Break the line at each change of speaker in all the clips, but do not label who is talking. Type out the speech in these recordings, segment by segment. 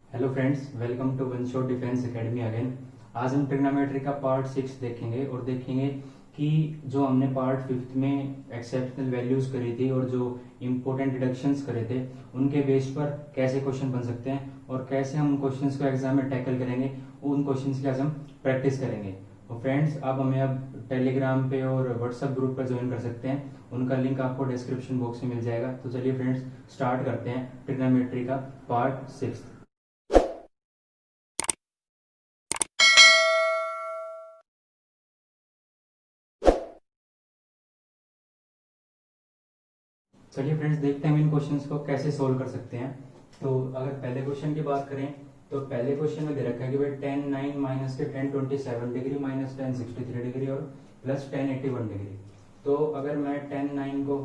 Hello friends, welcome to one shot defence academy again. आज हम trigonometry का part 6 देखेंगे और देखेंगे कि जो हमने पार्ट 5 में एक्सेप्शनल वैल्यूज करी थी और जो इम्पोर्टेंट डिडक्शंस करे थे उनके बेस पर कैसे क्वेश्चन बन सकते हैं और कैसे हम उन क्वेश्चंस को एग्जाम में टैकल करेंगे। उन क्वेश्चंस की आज हम प्रैक्टिस करेंगे। तो फ्रेंड्स, आप हमें अब टेलीग्राम पे और व्हाट्सएप ग्रुप पर ज्वाइन कर सकते हैं। उनका लिंक आपको डिस्क्रिप्शन बॉक्स में मिल जाएगा। तो चलिए फ्रेंड्स, स्टार्ट करते हैं ट्रिग्नोमेट्री का पार्ट 6। चलिए फ्रेंड्स, देखते हैं हम इन क्वेश्चंस को कैसे सोल्व कर सकते हैं। तो अगर पहले क्वेश्चन की बात करें तो पहले क्वेश्चन में दे रखा है कि भाई tan 9 माइनस के tan 27 degree minus tan 63 degree और प्लस tan 81 डिग्री। तो अगर मैं tan 9 को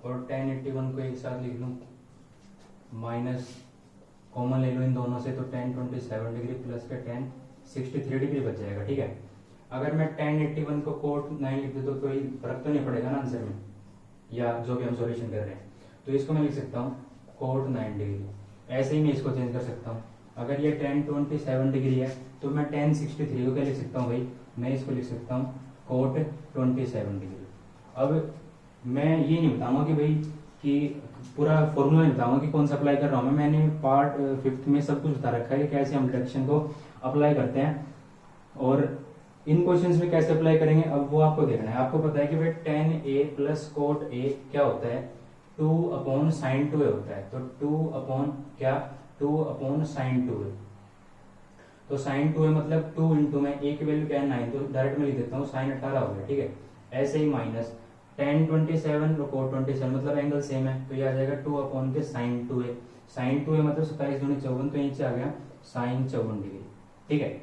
और tan 81 को एक साथ लिख लूँ, माइनस कॉमन ले लूँ इन दोनों से, तो tan 27 डिग्री प्लस का tan 63 डिग्री बच जाएगा। ठीक है, अगर मैं tan 81 को cot 9 लिख दूँ तो कोई फर्क तो नहीं पड़ेगा ना आंसर में, या जो भी हम सॉल्यूशन कर रहे हैं। तो इसको मैं लिख सकता हूँ cot 9 डिग्री। ऐसे ही मैं इसको चेंज कर सकता हूँ। अगर ये tan 27 डिग्री है तो मैं tan 63 को क्या लिख सकता हूँ भाई, मैं इसको लिख सकता हूँ cot 27 डिग्री। अब मैं ये नहीं बताऊंगा कि भाई कि पूरा फॉर्मूला नहीं बताऊंगा कि कौन सा अप्लाई कर रहा हूँ मैंने पार्ट 5 में सब कुछ बता रखा है कि कैसे हम डिडक्शन को अप्लाई करते हैं और इन क्वेश्चंस में कैसे अप्लाई करेंगे अब वो आपको देखना है। आपको पता है कि भाई tan a plus coat a क्या होता है, 2/sin 2a होता है। तो 2 क्या, 2/sin 2a। तो sin 2a मतलब 2 इंटू में a की वैल्यू क्या है 9, तो डायरेक्ट में लिख देता हूँ sin 18 हो गया। ठीक है, ऐसे ही माइनस tan 27 और cot 27 मतलब एंगल सेम है, तो ये आ जाएगा 2/sin 2a। sin 2a मतलब 27 दूनी 54, तो नीचे आ गया sin 54 डिग्री। ठीक है,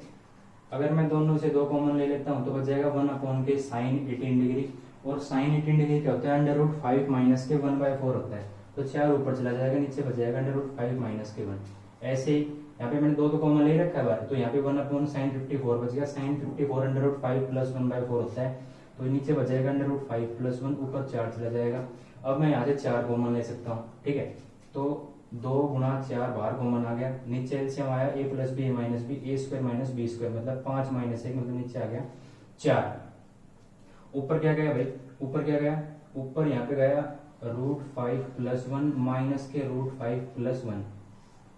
अगर मैं दोनों से दो कॉमन ले लेता हूं तो बच जाएगा 1/sin 18 डिग्री। और sin 18 डिग्री क्या होता है, √5 माइनस के 1/4 होता है। तो 4 ऊपर चला जाएगा, नीचे बच जाएगा √5 माइनस के 1। ऐसे ही यहाँ पे मैंने दो कॉमन ले रखा है बार, तो यहाँ पे 1/sin 54 बच गया। sin 54 √5 प्लस 1/4 होता है, तो नीचे बच जाएगा √5 प्लस 1, ऊपर 4 चला जाएगा। अब मैं यहाँ से 4 कॉमन ले सकता हूँ। ठीक है, तो 2 × 4 बाहर कॉमन आ गया, नीचे एलसीएम आया a plus b a minus b, a square minus b square मतलब 5 माइनस 1 मतलब नीचे आ गया 4। ऊपर क्या गया भाई, ऊपर क्या गया, ऊपर यहाँ पे गया √5 प्लस 1 माइनस के √5 प्लस 1।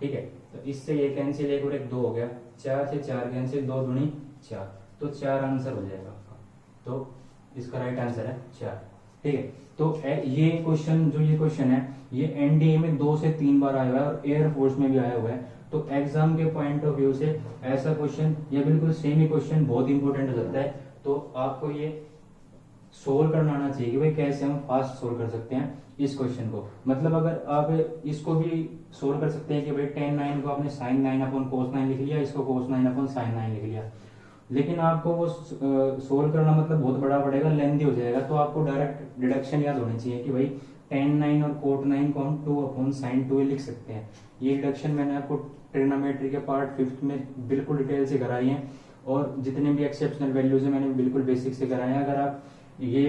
ठीक है, तो इससे ये कैंसिल, एक और एक 2 हो गया, 4 से 4 कैंसिल, 2 दूनी 4, तो 4 आंसर हो जाएगा आपका। तो इसका राइट आंसर है 4। ठीक है, तो ये क्वेश्चन जो ये क्वेश्चन है ये एनडीए में 2 से 3 बार आया हुआ है और एयरफोर्स में भी आया हुआ है। तो एग्जाम के पॉइंट ऑफ व्यू से ऐसा क्वेश्चन या बिल्कुल सेम ही क्वेश्चन बहुत इंपॉर्टेंट हो जाता है। तो आपको ये सोल्व करना आना चाहिए कि भाई कैसे हम फास्ट सोल्व कर सकते हैं इस क्वेश्चन को। मतलब अगर आप इसको भी सोल्व कर सकते हैं कि भाई tan 9 को आपने sin 9/cos 9 लिख लिया, इसको cos 9/sin 9 लिख लिया, लेकिन आपको वो सोल्व करना मतलब बहुत बड़ा पड़ेगा, लेंथी हो जाएगा। तो आपको डायरेक्ट डिडक्शन याद होनी चाहिए कि भाई tan 9 और cot 9 को हम 2/sin 2 लिख सकते हैं। ये डिडक्शन मैंने आपको ट्रिग्नोमेट्री के पार्ट 5 में बिल्कुल डिटेल से कराई है और जितने भी एक्सेप्शनल वैल्यूज है मैंने बिल्कुल बेसिक से कराए हैं। अगर आप ये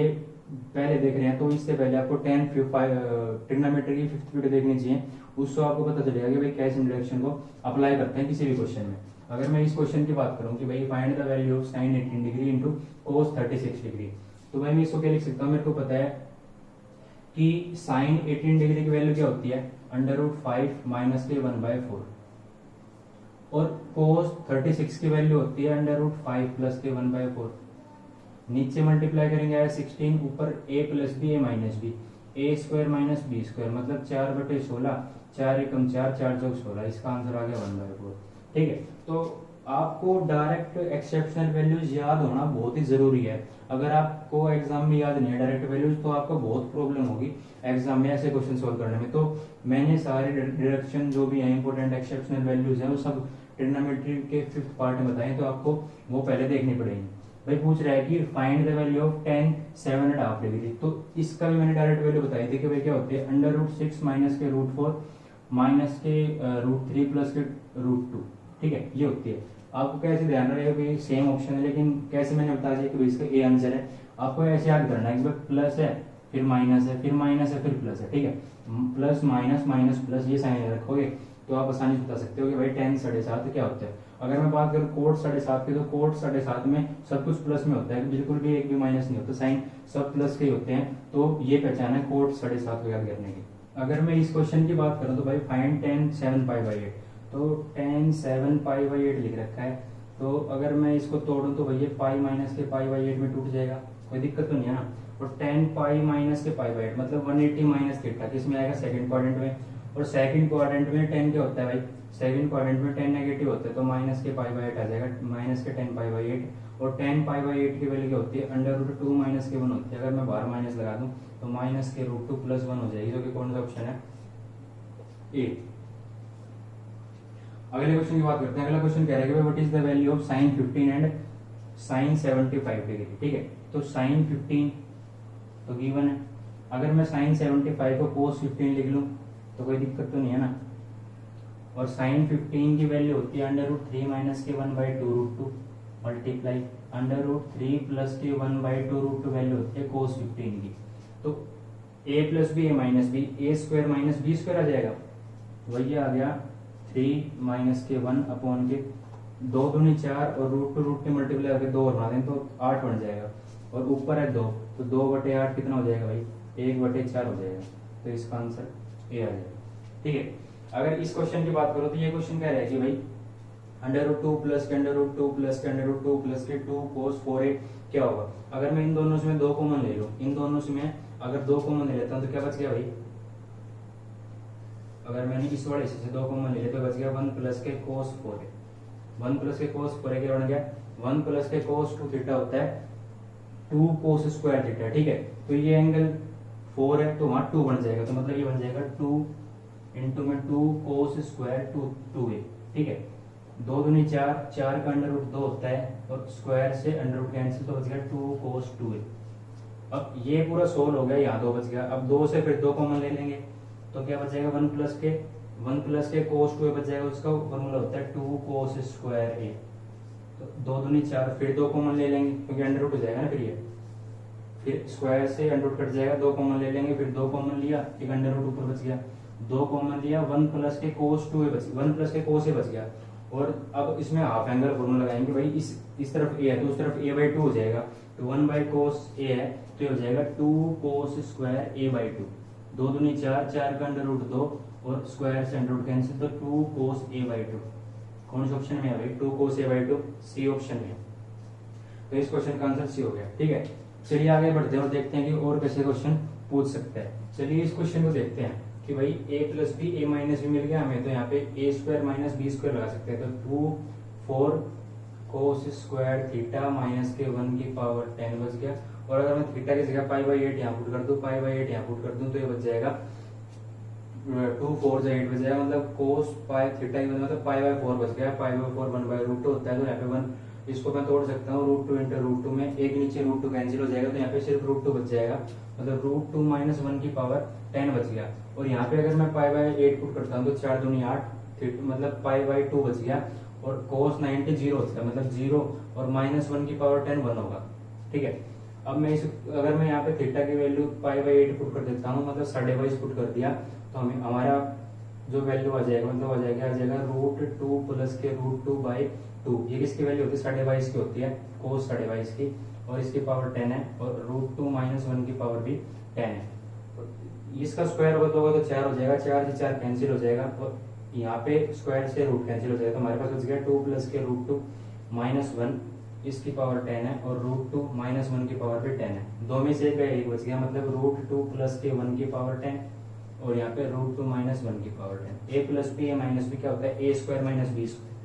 पहले देख रहे हैं तो इससे पहले आपको ट्रिग्नोमेट्री की 5th वीडियो देखनी चाहिए, उससे आपको पता चलेगा कि भाई कैसे डिडक्शन को अप्लाई करते हैं किसी भी क्वेश्चन में। अगर मैं इस क्वेश्चन की बात करूं कि भाई find the value of sin 18 degree into cos 36 degree, तो भाई मैं इसको क्या लिख सकता हूं, मेरे को पता है कि sin 18 डिग्री की वैल्यू क्या होती है, √5 माइनस के 1/4 और cos 36 की वैल्यू होती है √5 प्लस के 1/4। नीचे मल्टीप्लाई करेंगे आया 16, ऊपर a plus b a minus b, a square minus b square मतलब 4/16, 4 एकम 4, 4 चौक 16, इसका आंसर आ गया 1/4। ठीक है, तो आपको डायरेक्ट एक्सेप्शनल वैल्यूज याद होना बहुत ही जरूरी है। अगर आपको एग्जाम में याद नहीं है डायरेक्ट वैल्यूज तो आपको बहुत प्रॉब्लम होगी एग्जाम में ऐसे क्वेश्चन सोल्व करने में। तो मैंने सारे डिडक्शन जो भी है इंपॉर्टेंट एक्सेप्शनल वैल्यूज है वो सब ट्रिग्नोमेट्री के 5th पार्ट में बताए, तो आपको वो पहले देखनी पड़ेगी। भाई पूछ रहा है कि find the value of tan 7.5 degree, तो इसका भी मैंने डायरेक्ट वैल्यू बताई थी कि भाई क्या होती है, √6 माइनस के √4 माइनस के √3 प्लस के √2। ठीक है, ये होती है। आपको कैसे ध्यान रहेगा कि सेम ऑप्शन है, लेकिन कैसे मैंने बता दिया कि इसका ए आंसर है। आपको ऐसे याद करना है कि प्लस है फिर माइनस है फिर माइनस है फिर प्लस है। ठीक है, प्लस माइनस माइनस प्लस ये साइन रखोगे तो आप आसानी से बता सकते हो कि भाई tan 7.5 क्या होता है। अगर मैं बात करूँ कोट 7.5 की, तो कोट 7.5 में सब कुछ प्लस में होता है, बिल्कुल भी एक भी माइनस नहीं होता, साइन सब प्लस के ही होते हैं। तो ये पहचान है कोट 7.5 को याद करने की। अगर मैं इस क्वेश्चन की बात करूँ तो भाई फाइंड tan 7π/8, तो tan 7π/8 लिख रखा है। तो अगर मैं इसको तोड़ूं तो भैया पाई माइनस के π/8 में टूट जाएगा, कोई दिक्कत तो नहीं है ना। और tan पाई माइनस के π/8 मतलब 180 माइनस थीटा किसमें आएगा, सेकंड क्वाड्रेंट में। और सेकंड क्वाड्रेंट में tan क्या होता है भाई, सेकंड क्वाड्रेंट में tan नेगेटिव होता है, तो माइनस के π/8 आ जाएगा, माइनस के tan π/8। और tan π/8 की वैल्यू क्या होती है, √2 माइनस के 1 होती है। अगर मैं बाहर माइनस लगा दूं तो माइनस के √2 + 1 हो जाएगी, जो कि कौन सा ऑप्शन है, ए। अगले क्वेश्चन की बात करते हैं। अगला क्वेश्चन कह रहा है कि what is the value of sin 15 and sin 75 degree. ठीक है, तो sin 15 तो गिवन है। अगर मैं sin 75 को cos 15 लिख लूं तो कोई दिक्कत तो नहीं है ना। और sin 15 की वैल्यू होती है √3 माइनस के 1/2 मल्टीप्लाई √3 प्लस के 1/2 वैल्यू होती है cos 15 की। तो a plus b a minus b, a square minus b square आ जाएगा, वही आ गया 3 माइनस के 1 अपॉन के 2 दूनी 4 और √2 के मल्टीप्लाई करके 2 बना दें तो 8 बन जाएगा। और ऊपर है 2, तो 2/8 कितना हो जाएगा भाई, 1/4 हो जाएगा। तो इसका आंसर ए आ जाएगा। ठीक है, अगर इस क्वेश्चन की बात करो तो ये क्वेश्चन कह रहा है कि भाई √2 प्लस के √2 प्लस के √2 प्लस के 2 cos 4a क्या होगा। अगर मैं इन दोनों से मैं 2 कॉमन ले लूं, इन दोनों से मैं अगर 2 कॉमन ले लेता हूं तो क्या बच गया भाई, अगर मैंने इस वाले हिस्से से 2 कॉमन ले लिया तो बच गया 1 प्लस के cos 4a। 1 प्लस के cos 4a क्या बन गया, 1 प्लस के cos 2 थीटा होता है 2 cos स्क्वायर थीटा। ठीक है, तो ये एंगल 4 है तो वहां 2 बन जाएगा, तो मतलब ये बन जाएगा 2 इंटू में 2 cos स्क्वायर 2a। ठीक है, 2 दूनी 4, 4 का √2 होता है और स्क्वायर से √ कैंसिल, तो बच गया 2 cos 2a। अब ये पूरा सोल्व हो गया, यहाँ 2 बच गया। अब 2 से फिर 2 कॉमन ले लेंगे तो क्या बचेगा, 1 प्लस के cos 2a बच जाएगा, उसका फॉर्मूला होता है 2 cos स्क्वायर a। तो 2 दूनी 4, फिर 2 कॉमन ले लेंगे क्योंकि √ हो जाएगा ना, फिर ये फिर स्क्वायर से √ कट जाएगा, 2 कॉमन ले लेंगे, फिर 2 कॉमन लिया, एक √ ऊपर बच गया, 2 कॉमन लिया, 1 प्लस के cos 2a बच, 1 प्लस के cos a बच गया। और अब इसमें हाफ एंगल फॉर्मूला लगाएंगे भाई, इस तरफ a है तो उस तरफ a/2 हो जाएगा, तो 1/cos a है तो ये हो जाएगा 2 cos स्क्वायर a/2। 2 दूनी 4, 4 का √2 और स्क्वायर से √ कैंसिल, तो 2 cos a/2। कौन सा ऑप्शन में है भाई, 2 cos a/2 सी ऑप्शन में। तो इस क्वेश्चन का आंसर सी हो गया। ठीक है, चलिए आगे बढ़ते हैं और देखते हैं कि और कैसे क्वेश्चन पूछ सकते हैं। चलिए इस क्वेश्चन को देखते हैं कि भाई a plus b a minus b मिल गया हमें, तो यहाँ पे a square minus b square लगा सकते हैं। तो 2 4 cos स्क्वायर थीटा माइनस के 1 की पावर 10 बच गया। और अगर मैं थीटा की जगह π/8 यहाँ पुट कर दूं, π/8 यहाँ पुट कर दूं तो ये बच जाएगा 2 4 से 8 बच जाएगा, मतलब cos पाई थीटा की मतलब π/4 बच गया। π/4 1/√2 होता है, तो यहाँ पे 1 इसको मैं तोड़ सकता हूँ, √2 इंटू √2 में एक नीचे √2 कैंसिल हो जाएगा, तो यहाँ पे सिर्फ √2 बच जाएगा, मतलब √2 माइनस 1 की पावर 10 बच गया। और यहाँ पे अगर मैं π/8 पुट करता हूँ तो 4 दूनी 8 मतलब π/2 बच गया। और cos 90 0 होता है, मतलब 0 और माइनस 1 की पावर 10 1 होगा। ठीक है, अब मैं अगर मैं यहाँ पे थीटा की वैल्यू π/8 पुट कर देता हूँ, मतलब 22.5 पुट कर दिया, तो हमें हमारा जो वैल्यू आ जाएगा मतलब आ जाएगा √2 प्लस के √2/2। ये किसकी वैल्यू होती है, 22.5 की होती है, cos 22.5 की, और इसकी पावर 10 है, और √2 माइनस 1 की पावर भी 10 है। इसका स्क्वायर होगा तो 4 हो जाएगा, 4 से 4 कैंसिल हो जाएगा, और यहाँ पे स्क्वायर से रूट कैंसिल हो जाएगा, तो हमारे पास बच गया 2 प्लस के √2 माइनस 1 इसकी पावर 10 है, और √2 माइनस 1 की पावर भी 10 है। दो में से एक बच गया, मतलब √2 प्लस के 1 की पावर 10 और यहाँ पे √2 माइनस 1 की power 10। a plus b a minus b क्या होता है, a square minus b square,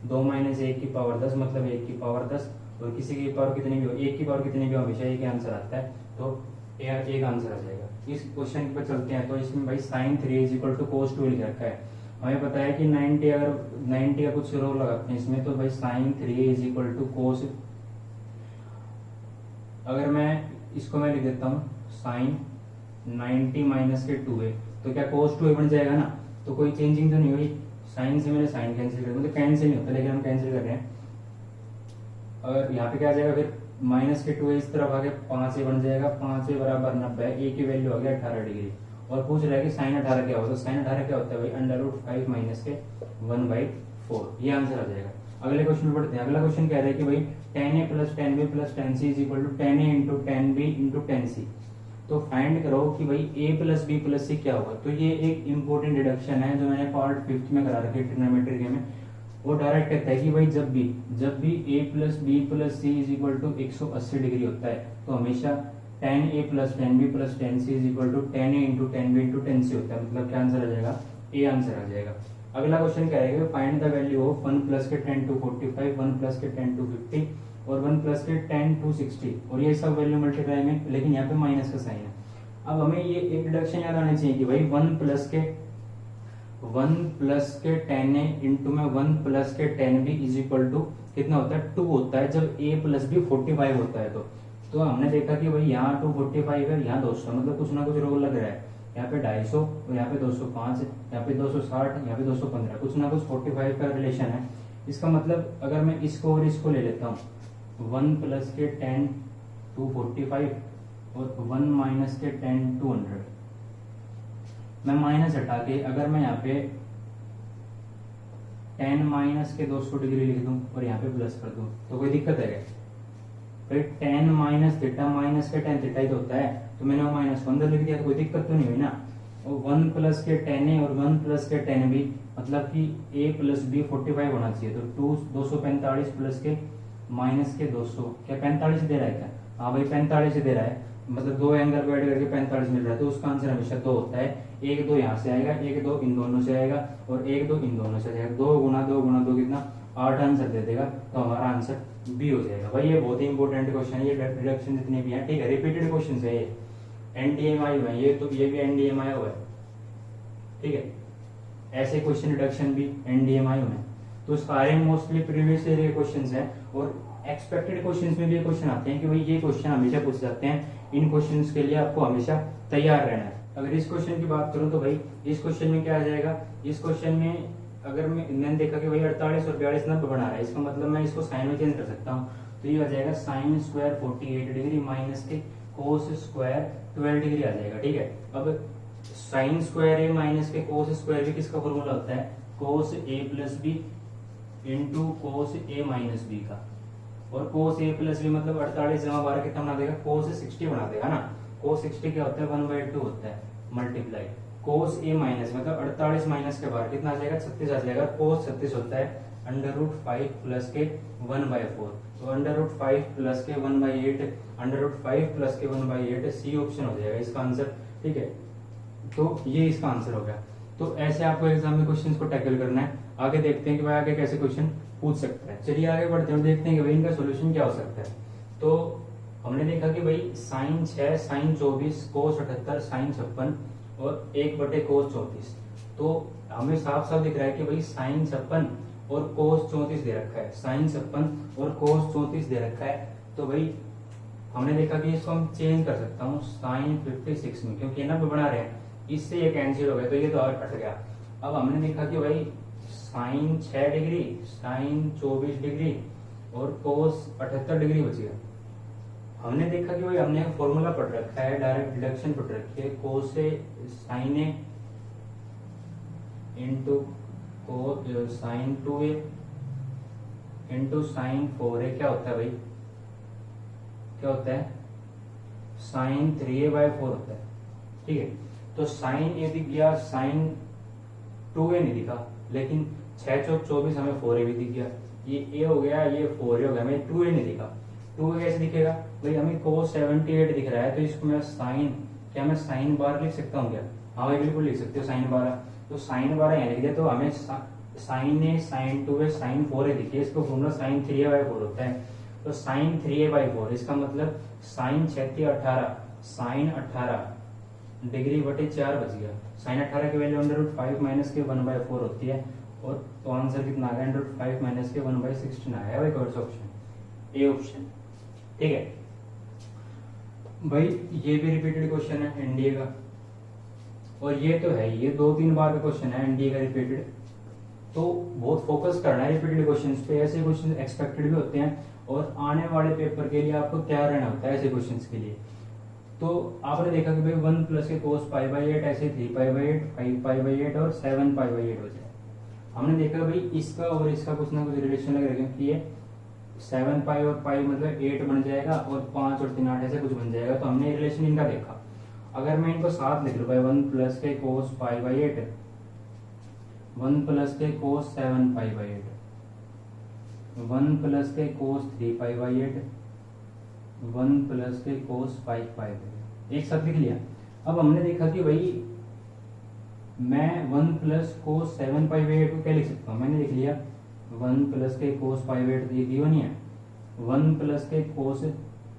2 minus 1 की पावर 10 मतलब 1 की पावर 10, और किसी की पावर कितनी भी हो, 1 की पावर कितनी भी हो हमेशा एक आंसर आता है, तो एक आंसर आ जाएगा। इस क्वेश्चन पर चलते हैं, तो इसमें भाई sin 3 = cos 2 लिख रखा है। हमें पता है कि 90 अगर 90 का कुछ रो लगाते हैं इसमें, तो भाई sin 3 = cos, अगर मैं इसको मैं लिख देता हूँ sin 90 माइनस के 2a, तो क्या cos 2a बन जाएगा ना, तो कोई चेंजिंग तो नहीं हुई, साइन से मैंने साइन कैंसिल कर, मतलब कैंसिल नहीं होता लेकिन हम कैंसिल कर रहे हैं। और यहाँ पे क्या आ जाएगा फिर माइनस के 2a इस तरफ आगे 5a बन जाएगा, 5a बराबर 90, a की वैल्यू आ गया 18 डिग्री, और पूछ रहा है कि साइन 18 क्या होता है। साइन 18 क्या होता है भाई, √5 माइनस के 1/4। ये आंसर आ जाएगा। अगले क्वेश्चन में बढ़ते हैं। अगला क्वेश्चन कह रहा है कि भाई tan a plus tan b plus tan c is equal to tan a into tan b into tan c। तो फाइंड करो कि भाई a plus b plus c क्या होगा। तो ये एक इंपॉर्टेंट डिडक्शन है जो मैंने पार्ट 5th में करा रखी है ट्रिग्नोमेट्री के में। वो डायरेक्ट कहता है कि भाई जब भी a plus b plus c is equal to 180 degree होता है तो हमेशा tan a plus tan b plus tan c is equal to tan a into tan b into tan c होता है। मतलब क्या आंसर आ जाएगा, ए आंसर आ जाएगा। अगला क्वेश्चन क्या है, find the value of 1 plus के 10 टू 45, 1 प्लस के 10 टू 50 और 1 प्लस के 10 टू 60। और ये सब वैल्यू मल्टीप्लाई में, लेकिन यहाँ पे माइनस का साइन है। अब हमें ये एक डिडक्शन याद आना चाहिए कि भाई 1 प्लस के 10a इंटू में 1 प्लस के 10b इज इक्वल टू कितना होता है, 2 होता है जब a प्लस b 45 होता है। तो हमने देखा कि भाई यहाँ 245 है, यहाँ 200, मतलब कुछ ना कुछ रोल लग रहा है। यहाँ पे 250 और यहाँ पे 205, यहाँ पे 260, यहाँ पे 215, कुछ ना कुछ 45 का रिलेशन है। इसका मतलब अगर मैं इसको और इसको ले लेता हूँ 1 प्लस के 10 टू 45 और 1 माइनस के 10 टू 100, मैं माइनस हटा के अगर मैं यहाँ पे 10 माइनस के 200 डिग्री लिख दूं और यहाँ पे प्लस कर दूं तो कोई दिक्कत है क्या? भाई 10 माइनस थीटा माइनस के 10 थीटा ही तो होता है, तो मैंने वो माइनस को अंदर लिख दिया तो कोई दिक्कत तो नहीं हुई ना। और 1 प्लस के 10a और 1 प्लस के 10b मतलब कि a प्लस b 45 होना चाहिए। तो 245 प्लस के माइनस के 200, क्या 45 दे रहा है क्या? हाँ भाई 45 दे रहा है, मतलब दो एंगल को ऐड करके 45 मिल रहा है। तो उसका आंसर हमेशा 2 होता है। 1 2 यहाँ से आएगा, 1 2 इन दोनों से आएगा और 1 2 इन दोनों से आएगा। 2 गुना 2 गुना 2 कितना, 8 आंसर दे देगा। तो हमारा आंसर बी हो जाएगा। भाई ये बहुत ही इंपॉर्टेंट क्वेश्चन है। ये रिडक्शन जितने भी हैं, ठीक है, रिपीटेड क्वेश्चन है ये, एनडीए में आए हुए हैं ये, तो ये भी एनडीए में आया हुआ है, ठीक है। ऐसे क्वेश्चन रिडक्शन भी एनडीए में आए हुए हैं। तो सारे मोस्टली प्रीवियस ईयर के क्वेश्चंस हैं और एक्सपेक्टेड क्वेश्चंस में भी ये क्वेश्चन आते हैं कि भाई ये क्वेश्चन हमेशा पूछ जाते हैं। इन क्वेश्चंस के लिए आपको हमेशा तैयार रहना है। अगर इस क्वेश्चन की बात करूं तो भाई इस क्वेश्चन में क्या आ जाएगा, इस क्वेश्चन में अगर मैंने देखा कि भाई 48 और 42 90 बना रहा है, इसका मतलब मैं इसको साइन में चेंज कर सकता हूँ। तो ये आ जाएगा साइन स्क्वायर 48 डिग्री माइनस के कोस स्क्वायर 12 डिग्री आ जाएगा, ठीक है। अब साइन स्क्वायर ए माइनस के कोस स्क्वायर बी किसका फॉर्मूला होता है, कोस ए प्लस बी इंटू कोस ए माइनस बी का। और कोस ए प्लस बी मतलब 48 जमा 12 कितना बना देगा, कोस 60 बना देगा ना। कोस 60 क्या होता है, 1/2 होता है मल्टीप्लाई कोस ए माइनस मतलब 48 माइनस के बाद कितना आ जाएगा, 36 आ जाएगा। कोस 36 होता है √5 प्लस के 1/4। तो √5 प्लस के 1/8, √5 प्लस के 1/8 सी ऑप्शन हो जाएगा इसका आंसर, ठीक है। तो ये इसका आंसर हो गया। तो ऐसे आपको एग्जाम में क्वेश्चंस को टैकल करना है। आगे देखते हैं कि भाई आगे कैसे क्वेश्चन पूछ सकता है। चलिए आगे बढ़ते हैं, देखते हैं कि भाई इनका सोल्यूशन क्या हो सकता है। तो हमने देखा कि भाई साइन 6, साइन 24, कोस 78, साइन 56 और 1/cos 34। तो हमें साफ साफ दिख रहा है कि भाई साइन 56 और कोस 34 दे रखा है, साइन 56 और कोस 34 दे रखा है। तो भाई हमने देखा कि इसको हम चेंज कर सकता हूँ साइन 56 में, क्योंकि ना बना रहे हैं, इससे ये कैंसिल हो गया तो ये तो और कट गया। अब हमने देखा कि भाई साइन 6 डिग्री, साइन 24 डिग्री और कोस 78 डिग्री बच गया। हमने देखा कि भाई हमने फॉर्मूला पढ़ रखा है, डायरेक्ट डिडक्शन पढ़ रखी है, कोस से sine a into sine 2a into sine 4a क्या होता है भाई, क्या होता है, साइन 3a/4 होता है, ठीक है। तो साइन ए दिख गया, साइन 2a नहीं दिखा, लेकिन 6 चौक 24 हमें 4a भी दिख गया। ये a हो गया, ये 4a हो गया, हमें 2a नहीं दिखा। 2a कैसे दिखेगा भाई, हमें कोस 78 दिख रहा है, तो इसको मैं साइन, क्या मैं साइन 12 लिख सकता हूँ क्या? हाँ भाई बिल्कुल लिख सकते हो साइन 12। तो साइन 12 यहाँ लिख दिया, तो हमें साइन ए, साइन 2a, साइन 4a दिखिए, इसको फॉर्मूला साइन 3a/4 होता है। तो साइन 3a/4 इसका मतलब साइन 36 18, साइन 18 डिग्री बटे 4 बच गया। साइन 18 की वैल्यू √5 माइनस के 1/4 होती है, और तो आंसर कितना आ गया, √5 माइनस के 1/16 आया भाई, कौन सा ऑप्शन, ए ऑप्शन, ठीक है भाई। ये भी रिपीटेड क्वेश्चन है एनडीए का, और ये तो है, ये 2-3 बार का क्वेश्चन है एनडीए का रिपीटेड। तो बहुत फोकस करना है रिपीटेड क्वेश्चंस पे, ऐसे क्वेश्चन एक्सपेक्टेड भी होते हैं और आने वाले पेपर के लिए आपको तैयार रहना होता है ऐसे क्वेश्चंस के लिए। तो आपने देखा कि भाई 1 प्लस के कोस पाई बाई 8 ऐसे 3 पाई बाई 8, 5 पाई बाई 8 और 7 पाई बाई 8 हो जाए। हमने देखा भाई इसका और इसका कुछ ना कुछ रिलेशन लग रहा है, क्योंकि ये 7 पाई और पाई मतलब 8 बन जाएगा और 5 और 3 8 ऐसे कुछ बन जाएगा। तो हमने रिलेशन इनका देखा। अगर मैं इनको साथ लिख लूँ भाई 1 प्लस के कोस पाई बाई 8, 1 प्लस के कोस 7 पाई बाई 8, 1 प्लस के कोस 3 पाई बाई 8, 1 प्लस के कोस 5 पाई बाई 8, एक साथ लिख लिया। अब हमने देखा कि भाई मैं 1 प्लस कोस 7 पाई बाई 8 को क्या लिख सकता हूँ, मैंने लिख लिया 1 प्लस के कोस पाई बाई 8 ये नहीं है, 1 प्लस के कोस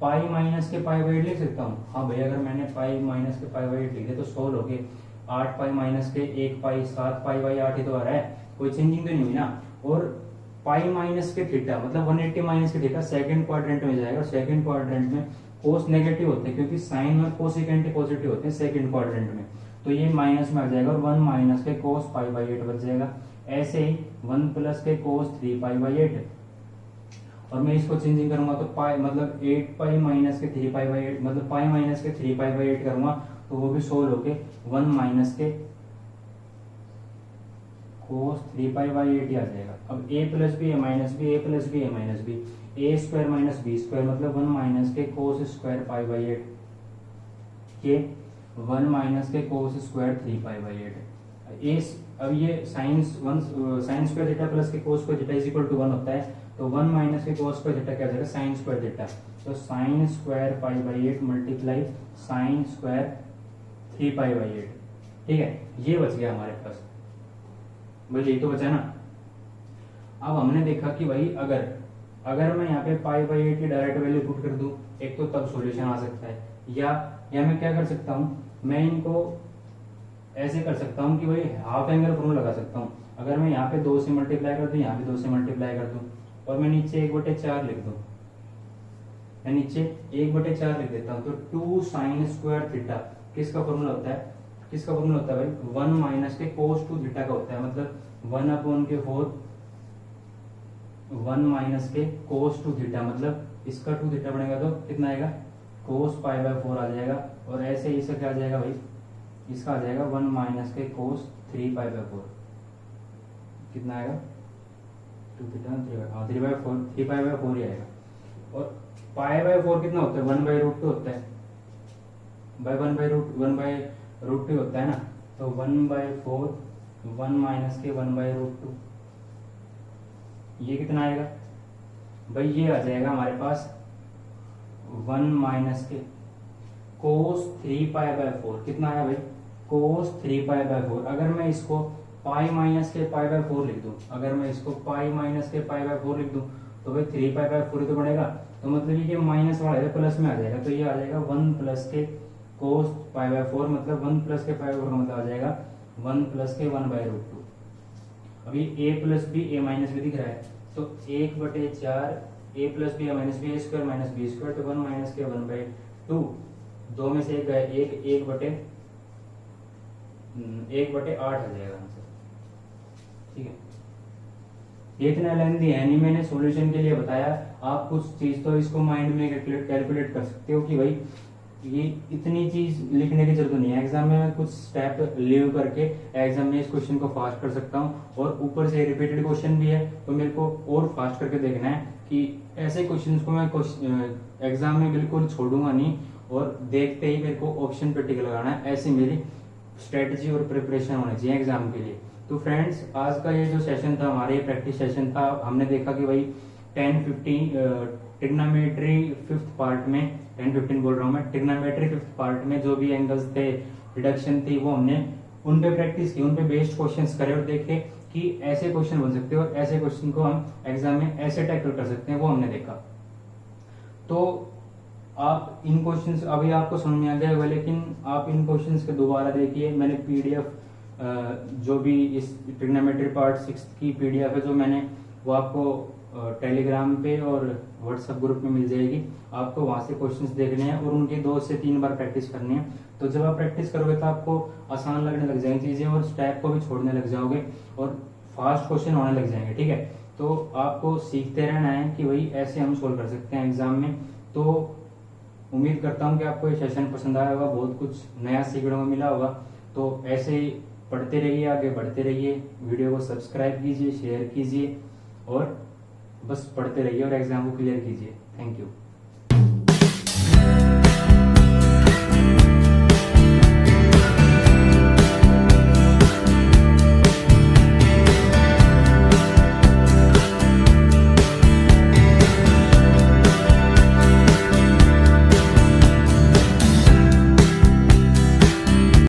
पाई माइनस के पाई बाई 8 लिख सकता हूँ। हाँ भैया, अगर मैंने पाई माइनस के पाई बाई 8 लिख दिया तो सोल्व हो गए। 8 पाई माइनस के 1 पाई 7 पाई बाई 8 ही तो आ रहा है, कोई चेंजिंग तो नहीं हुई ना। और पाई माइनस के थीटा मतलब 180 माइनस के थीटा सेकंड क्वाड्रेंट में जाएगा, और सेकंड क्वाड्रेंट में कोस नेगेटिव होते हैं क्योंकि साइन और कोसेकेंट पॉजिटिव होते हैं सेकंड क्वाड्रेंट में, तो ये माइनस में आ जाएगा और 1 माइनस के कोस पाई बाई 8 बच जाएगा। ऐसे ही 1 प्लस के कोस 3 पाई बाई 8, और मैं इसको चेंजिंग करूंगा तो पाई मतलब 8 पाई माइनस के 3 पाई बाई 8 मतलब पाई माइनस के 3 पाई बाई 8 करूंगा तो वो भी सोल्व होके 1 माइनस के कोस 3 पाई बाई 8 ही आ जाएगा। अब a plus b a minus b, a plus b a minus b, a square minus b square मतलब 1 माइनस के कोस स्क्वायर पाई बाई 8 के 1 माइनस के कोस स्क्वायर 3 पाई बाई 8। अब ये साइन स्क्वायर थीटा प्लस के cos square theta is equal to 1 होता है, तो 1 माइनस के कोस स्क्वायर थीटा क्या हो जाएगा, साइन स्क्वायर थीटा। तो sine square pi by 8 multiply sine square 3 pi by 8, ठीक है, ये बच गया हमारे पास। भाई यही तो बचा ना। अब हमने देखा कि भाई अगर मैं यहाँ पे पाई बाई 8 की डायरेक्ट वैल्यू पुट कर दूं, एक तो तब सॉल्यूशन आ सकता है, या मैं क्या कर सकता हूँ, मैं इनको ऐसे कर सकता हूँ कि भाई हाफ एंगल फॉर्मूला लगा सकता हूँ। अगर मैं यहाँ पे 2 से मल्टीप्लाई कर दूं, यहाँ पे 2 से मल्टीप्लाई कर दूं, और मैं नीचे 1/4 लिख दूं, मैं नीचे 1/4 लिख देता हूँ, तो 2 साइन स्क्वायर थीटा किसका फॉर्मूला होता है, किसका फॉर्मूला होता है भाई 1 माइनस के कोस 2 थीटा का होता है, मतलब 1/4 1 माइनस के कोस 2 थीटा मतलब इसका 2 थीटा बनेगा तो कितना आएगा, कोस पाई बाय 4 आ जाएगा। और ऐसे ही इसका क्या आ जाएगा भाई, इसका आ जाएगा 1 माइनस के कोस 3 पाई बाय 4, कितना आएगा 2 थीटा 3 पाई बाय 4 ही आएगा। और पाई बाय 4 कितना होता है, 1/√2 होता है, बाय 1/√2 होता है ना, तो 1/4 1 माइनस के 1/√2 ये कितना आएगा भाई, ये आ जाएगा हमारे पास 1 माइनस के कोस 3 पाई बाय 4, कितना आया भाई कोस 3 पाई बाय 4। अगर मैं इसको पाई माइनस के पाई बाय 4 लिख दूं, अगर मैं इसको पाई माइनस के पाई बाय 4 लिख दूं तो भाई 3 पाई बाय 4 ही तो बनेगा, तो मतलब ये माइनस वाला है प्लस में आ जाएगा, तो ये आ जाएगा 1 प्लस के कोस पाई बाय 4 मतलब 1 प्लस के पाई बाय 4 का मतलब आ जाएगा 1 प्लस के 1/√2। अभी a plus b a minus b दिख रहा है, तो 1/4 a plus b a minus b, a square minus b square, तो 1 माइनस के 1/2, 2 में से एक गए 1/8 आ जाएगा आंसर, ठीक है। ये इतना लेंथी है नहीं, मैंने सॉल्यूशन के लिए बताया, आप कुछ चीज तो इसको माइंड में कैलकुलेट कर सकते हो कि भाई ये इतनी चीज लिखने की जरूरत नहीं है। एग्जाम में मैं कुछ स्टेप लीव करके एग्जाम में इस क्वेश्चन को फास्ट कर सकता हूँ, और ऊपर से रिपीटेड क्वेश्चन भी है तो मेरे को और फास्ट करके देखना है कि ऐसे क्वेश्चन को मैं एग्जाम में बिल्कुल छोड़ूंगा नहीं, और देखते ही मेरे को ऑप्शन पे टिक लगाना है, ऐसी मेरी स्ट्रेटजी और प्रिपरेशन होनी चाहिए एग्जाम के लिए। तो फ्रेंड्स, आज का ये जो सेशन था हमारे प्रैक्टिस सेशन था, हमने देखा कि भाई 10-15 ट्रिग्नोमेट्री फिफ्थ पार्ट में 10-15 बोल रहा हूँ मैं, ट्रिग्नोमेट्री फिफ्थ पार्ट में जो भी एंगल्स थे, रिडक्शन थी, वो हमने उन पे प्रैक्टिस की, उन पे बेस्ड क्वेश्चंस करे और देखे कि ऐसे क्वेश्चन बन सकते हैं और ऐसे क्वेश्चन को हम एग्जाम में ऐसे टैकल कर सकते हैं, वो हमने देखा। तो आप इन क्वेश्चंस अभी आपको समझ में आ गया होगा, लेकिन आप इन क्वेश्चंस को दोबारा देखिए। मैंने पीडीएफ जो भी इस ट्रिग्नोमेट्री पार्ट 6 की पीडीएफ है जो मैंने, वो आपको टेलीग्राम पे और व्हाट्सएप ग्रुप में मिल जाएगी। आपको वहां से क्वेश्चंस देखने हैं और उनकी 2 से 3 बार प्रैक्टिस करनी है। तो जब आप प्रैक्टिस करोगे तो आपको आसान लगने लग जाएंगी चीजें, और स्टेप को भी छोड़ने लग जाओगे और फास्ट क्वेश्चन होने लग जाएंगे, ठीक है। तो आपको सीखते रहना है कि भाई ऐसे हम सोल्व कर सकते हैं एग्जाम में। तो उम्मीद करता हूँ कि आपको ये सेशन पसंद आया होगा, बहुत कुछ नया सीखने को मिला होगा। तो ऐसे ही पढ़ते रहिए, आगे बढ़ते रहिए, वीडियो को सब्सक्राइब कीजिए, शेयर कीजिए और बस पढ़ते रहिए और एग्जाम को क्लियर कीजिए। Thank you.